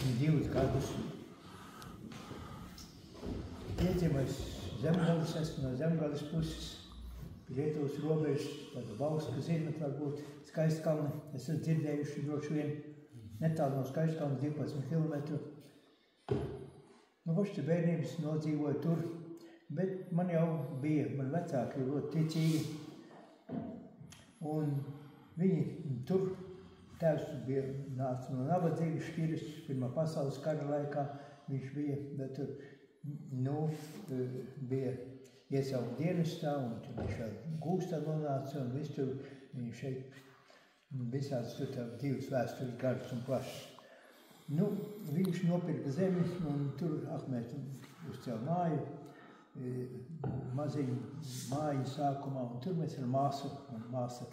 22 gadus. Piedzimais Zemgales, esmu no Zemgales puses, pie Lietuvas robežas, tāda Bauska zinat, varbūt Skaistkalni, esat dzirdējuši droši vien, netālu no Skaistkalna 12 kilometru. Nu, hoši bērnības nodzīvoju tur, bet man jau bija, man vecāki ļoti ticīgi, un viņi tur, tēvs bija nāca no nabadzības šķiras, Pirmā pasaules kara laikā viņš bija, bet tur, nu, bija iesaukt dienestā, un tur viņš vēl gūstā nonāca, un viss tur, viņš šeit visāds tur tā divas vēstures garas un plašas. Nu, viņš nopirka zemi, un tur Ahmet uzcēla māju, maziņu māju sākumā, un tur mēs ar māsu, un māsa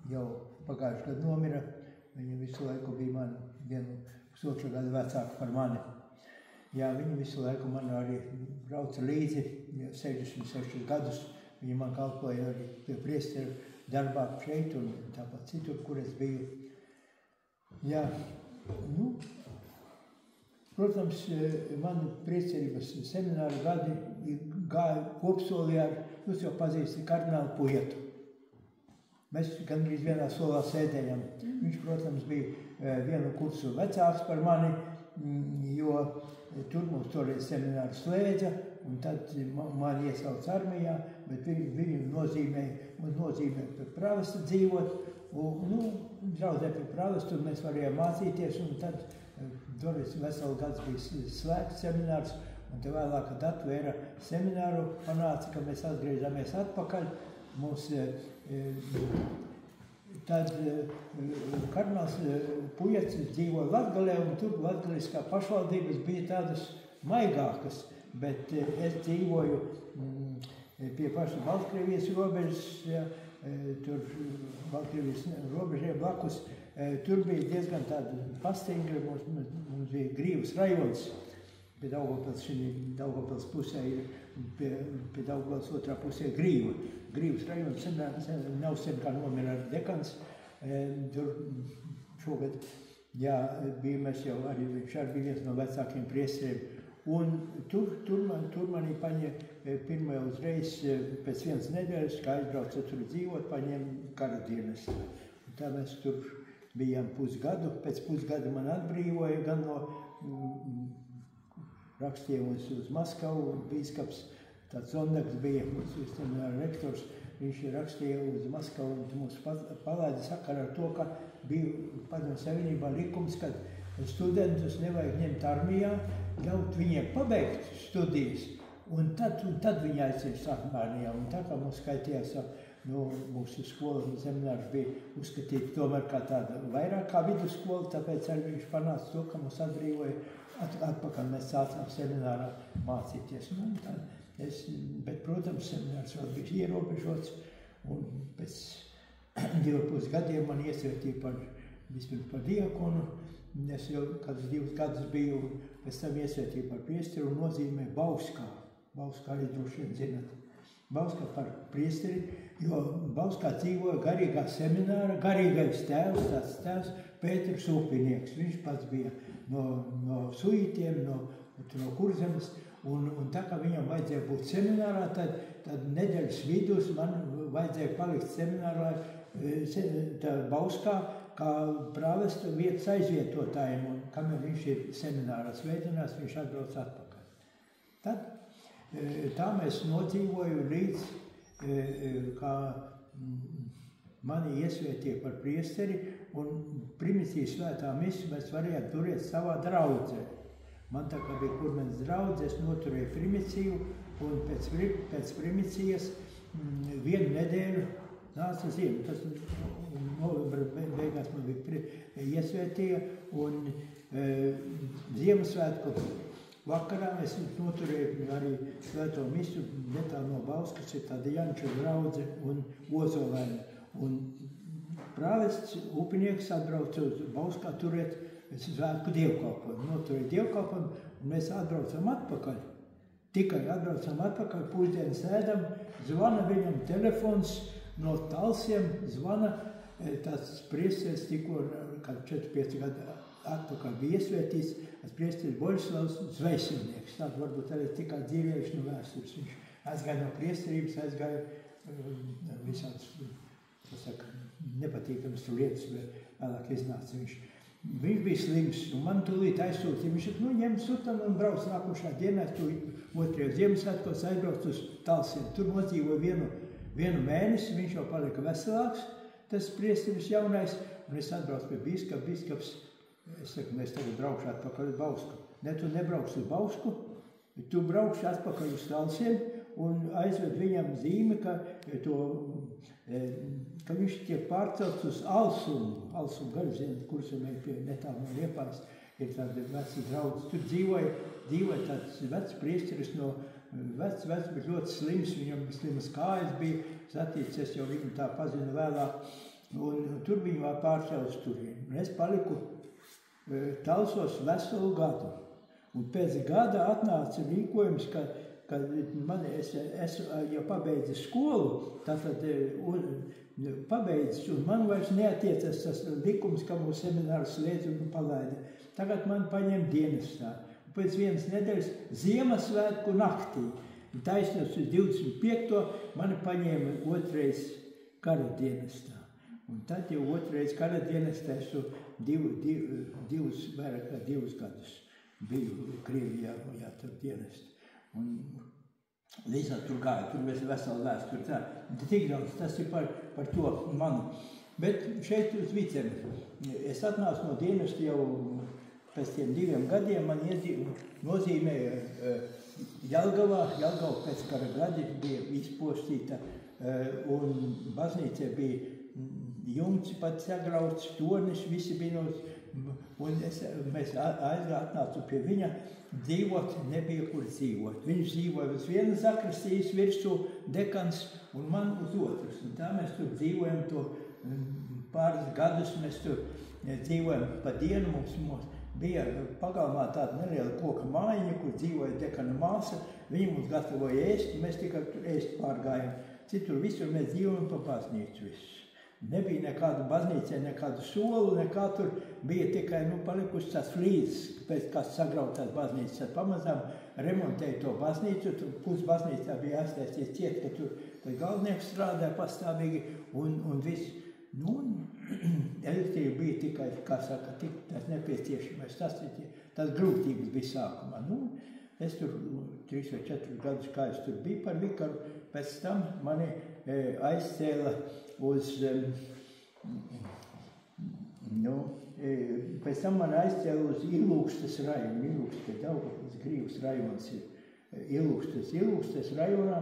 jau pagājuši gadu nomira, viņa visu laiku bija man 1,5 gadu vecāka par mani. Jā, viņa visu laiku man arī brauca līdzi, 66 gadus, viņa man kalpoja arī pie priesteru darbā šeit un tāpat citur, kur es biju. Jā, nu, protams, man priesterības semināra gadi gāja kopsolī ar, jūs jau pazīsti, kardinālu Pujetu. Mēs gandrīz vienā solā sēdējām. Viņš, protams, bija vienu kursu vecāks par mani, jo tur mums toreiz semināru slēdza, un tad mani iesauc armijā, bet viņu nozīmēja par pravestu dzīvot, un, nu, draudzē pie pravestu, un mēs varējām mācīties, un tad toreiz veselu gads bija slēgts seminārs, un te vēlāk, kad atvēra semināru, panāca, ka mēs atgriezāmies atpakaļ. Mums tad kardināls Pujets dzīvoja Latgalē, un tur latgaliskā pašvaldības bija tādas maigākas, bet es dzīvoju pie paša Baltkrievijas robežas, ja, tur Baltkrievijas robežai blakus. Tur bija diezgan tāda pastingri, mums bija Grīvas rajons, pie Daugavpils, Daugavpils pusē ir, pie Daugavpils otrā pusē Grīva. Grīvas rajons nav sen kā nomira ar dekans, tur šogad, jā, bija mēs jau arī, viņš arī bija viens no vecākiem priesteriem, un tur mani paņēma pirmajā uzreiz pēc vienas nedēļas, kā aizbrauca tur dzīvot, paņēma kara dienestu. Tā mēs tur bijām pusgadu, pēc pusgada man atbrīvoja gan no rakstījums uz Maskavu, bīskaps, tāds Zondaks bija, mums rektors, viņš rakstīja uz Maskavu un mums palaida sakarā ar to, ka bija Padomju Savienībā likums, ka studentus nevajag ņemt armijā, ļaut viņiem pabeigt studijas, un tad viņi aizies armijā, un tā kā mums skaitījās, nu, mūsu skola seminārs bija uzskatīta tomēr kā tāda vairāk kā vidusskola, tāpēc arī viņš panāca to, ka mums atbrīvoja atpakaļ, mēs sācām seminārā mācīties. Nu, bet, protams, seminārs vēl bija ierobežots, un pēc 2,5 gadiem man iesvētīja vispirms par diakonu. Es jau kādus 2 gadus biju, pēc tam iesvētīja par priesteru un nozīmē Bauskā. Bauskā arī droši vien zināt. Bauskā par priesteri, jo Bauskā dzīvoja garīgā semināra, garīgais tēvs, tāds tēvs Pēters Upinieks. Viņš pats bija no Suitiem, no Kurzemes, un tā kā viņam vajadzēja būt seminārā, tad nedēļas vidus man vajadzēja palikt seminārā Bauskā, kā prāvestu vietas aizvietotājiem, un kamēr viņš ir seminārā sveicinās, viņš atbrauc atpakaļ. Tad tā mēs nodzīvoju līdz, kā mani iesvētīja par priesteri, un primicijas svētā misa mēs varējām turēt savā draudzē. Man tā kā bija kurmenes draudze, es noturēju primiciju, un pēc primicijas 1 nedēļu nāca ziema. Tas novembra beigās man bija iesvētīja, un Ziemassvētku vakarā es noturēju arī svēto misu netālu no Bauskas, ir tāda Janča draudze un Ozolēna. Un prāvests Upinieks atbrauca uz Bauskā turēt svētku dievkalpojumu. Noturēja dievkalpojumu, un mēs atbraucam atpakaļ. Tikai atbraucam atpakaļ, pusdienas ēdam, zvana viņam telefons no Talsiem, zvana tāds priesteris tikko, kad 4-5 gadu atpakaļ bija iesvētīts priesteris Boļislavs Zvejsiļnieks. Tādu varbūt arī tikai dzīvējuši no vēstures. Viņš aizgāja no priesterības, aizgāja visāds, nepatīkams lietas, vēlāk iznāca viņš. Viņš bija slims, un man tūlīt aizsūtīja. Viņš teica, ņem sutanu un brauc nākošā dienā, tu 2. Ziemassvētkos aizbrauc uz Talsiem. Tur nodzīvoja vienu mēnesi, viņš jau palika veselāks, tas priesteris jaunais, un es atbraucu pie bīskapa. Bīskaps, es saku, es tagad braukšu atpakaļ uz Bausku. Ne, tu nebrauksi uz Bausku, tu braukši atpakaļ uz Talsiem, un aizved viņam zīme, ka viņš tiek pārcelts uz Alsumu Garžziemu, kursumē pie netālu no Liepājas. Ir tādi veci draudzi. Tur dzīvoja tāds vecs priesteris no vecs, bet ļoti slims. Viņam slimas kājas bija satīts, es jau viņu tā pazinu vēlāk. Un tur viņu vēl pārcēlus turien. Un es paliku Talsos veselu gadu. Un pēc gada atnāca rīkojums, kad es jau pabeidzu skolu, tātad pabeidzis, un man vairs neatiecas tas likums, ka mūsu semināru slēdz un palaida. Tagad man paņem dienestā. Un pēc vienas nedēļas Ziemassvētku naktī, taisnos uz 25. mani paņēma otrais kara dienestā. Un tad jau otrais kara dienestā esmu vairāk kā 2 gadus biju Krievijā, tur dienestā. Un līdz tur gāja, tur vesela vēsture. Tā, tik daudz, tas ir par to manu. Bet šeit uz Vicemi. Es atnācu no dienesta jau pēc tiem 2 gadiem, man nozīmēja Jelgavā. Jelgava pēc kara gadi bija izpostīta, un baznīcē bija jumts pat sagrauts, tornis, visi bija un mēs atnācu pie viņa. Dzīvot nebija kur dzīvot. Viņš dzīvoja uz vienas zakristijas virsū, dekans, un man uz otras. Un tā mēs tur dzīvojam to pāris gadus, mēs tur dzīvojam pa dienu. Mums bija pagalmā tāda neliela koka mājiņa, kur dzīvoja dekana māsa. Viņa mums gatavoja ēst, un mēs tikai tur ēst pārgājam. Citur visur mēs dzīvojam pa baznīcu visu. Nebija nekāda baznīcē, nekādu solu, nekā tur bija tikai palikusi tās flīzes, pēc kāds sagrautās baznīcas. Tad pamazām remontēja to baznīcu, tur pus baznīcā bija aiztaisīts ciet, ka tur galdnieks strādāja pastāvīgi un viss. Elektrība bija tikai, kā saka, tas nepieciešamais, tas grūtības bija sākumā. Es tur 3 vai 4 gadus, kā es tur biju par vikaru, pēc tam mani aizcēla uz, pēc tam mani aizcēla uz Ilūkstes rajonu. Ilūkstes, Daugavpils Grīvas rajons ir Ilūkstes. Ilūkstes rajonā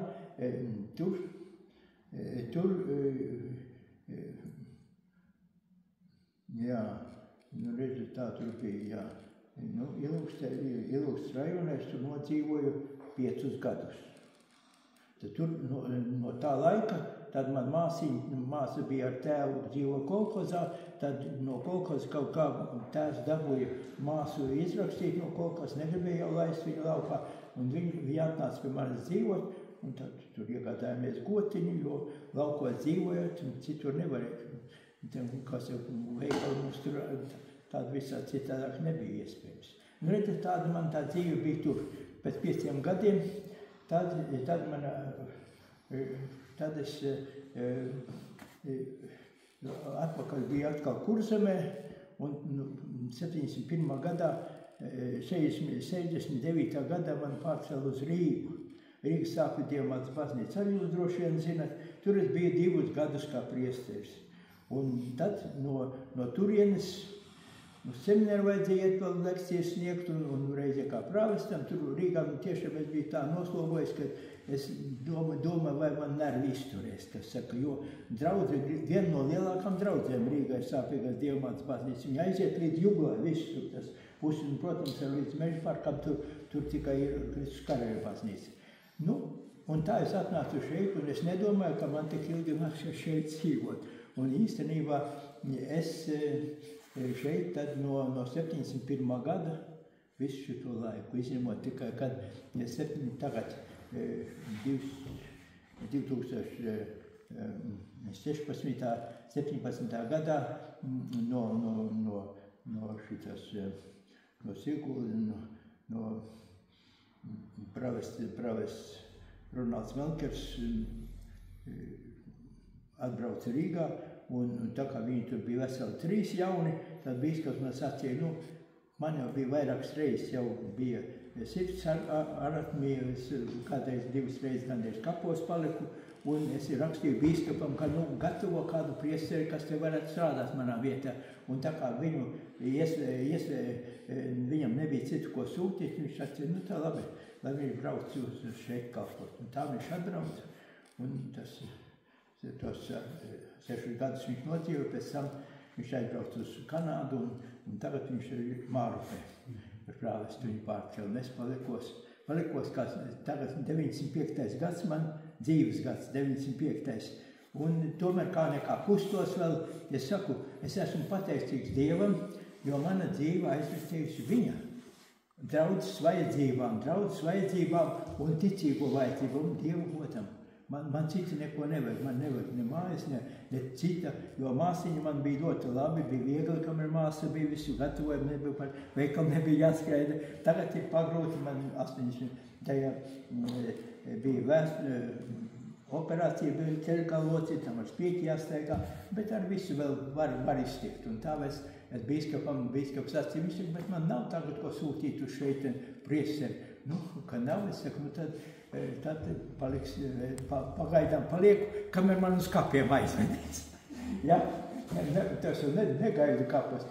tur redzu, tā tur bija, Ilūkstes rajonā es tur nodzīvoju 5 gadus. Tad tur no tā laika, tad man māsa bija ar tēvu dzīvo kolhozā, tad no kolhoza kaut kā tēvs dabūja māsu izrakstīt no kolhozā, negribēja jau laist viņu laukā, un viņi atnāca pie manis dzīvot, un tad tur iegādājāmies gotiņu, jo laukos dzīvojot, un citur nevarēja. Kas jau veikali mums tur tāda visā citādāk nebija iespējams. Redzi, tāda man tā dzīve bija tur. Pēc 5 gadiem, tad es atpakaļ biju atkal Kurzemē, un 71. gadā, 69. gadā man pārcēla uz Rīgu. Rīgas Sāpju Dievmātes baznīca arī jūs droši vien zināt. Tur es biju 2 gadus kā priesteris. Un tad no turienes uz semināru vajadzēja iet vēl lekcijas sniegt un reizē kā prāvestam. Tur Rīgā tiešām es biju tā noslogojis, ka es domāju, vai man nervi izturēs, kas saka, jo viena no lielākām draudzēm Rīgā ir Sāpīgās Dievmātes baznīca. Viņa aiziet līdz Juglai, viss tur tas pusi, un, protams, līdz Mežaparkam tur tikai ir Skarēja baznīca. Un tā es atnācu šeit, un es nedomāju, ka man tik ilgi nāksies šeit dzīvot. Un īstenībā es šeit tad no 71. gada visu šito laiku, izņemot tikai, kad tagad 2016. 17. gadā no šitas no Sigulda, no pravests Ronalds Melkers atbrauca Rīgā, un tā kā viņi tur bija veseli 3 jauni, tad bīskaps man sacīja, man jau bija vairākas reizes, jau bija sirds aritmija, es kādreiz 2 reizes gandrīz kapos paliku, un es rakstīju bīskapam, ka gatavo kādu priesteri, kas te varētu strādāt manā vietā. Un tā kā viņam nebija citu, ko sūtīt, viņš sacīja, tā labi, lai viņš brauc uz šeit kalpot. Un tā viņš atbrauca, un tos 6 gadus viņš nodzīvoja, pēc tam viņš aizbrauc uz Kanādu, un tagad viņš ir Mārupē. Ar prāvestu viņu pārcēlu. Es palikos kā tagad 905. gads man, dzīves gads, 905. Un tomēr kā nekā kustos vēl, es saku, es esmu pateicīgs Dievam, jo mana dzīve aizvērtējusi viņa. Draudzes vajadzībām un ticību vajadzībām un Dievu gotam. Man cita neko nevajag, man nevajag ne mājas, ne cita, jo māsiņa man bija ļoti labi, bija viegli, kamēr māsa bija visu gatavojumu, nebija par veikalu, nebija jāskaida. Tagad ir pagrūti, man 80. bija operācija, bija ceļgalvoci, tam ar spīti jāsteigā, bet ar visu vēl var iztikt. Un tā es bīskaps sacīja, viņš saka, bet man nav tagad, ko sūtīt uz šeit priesteri. Ka nav, es saku, tad paliks, pagaidām palieku, kamēr man uz kapiem aizvedīs. Ja? Tas jau negaidu kapos.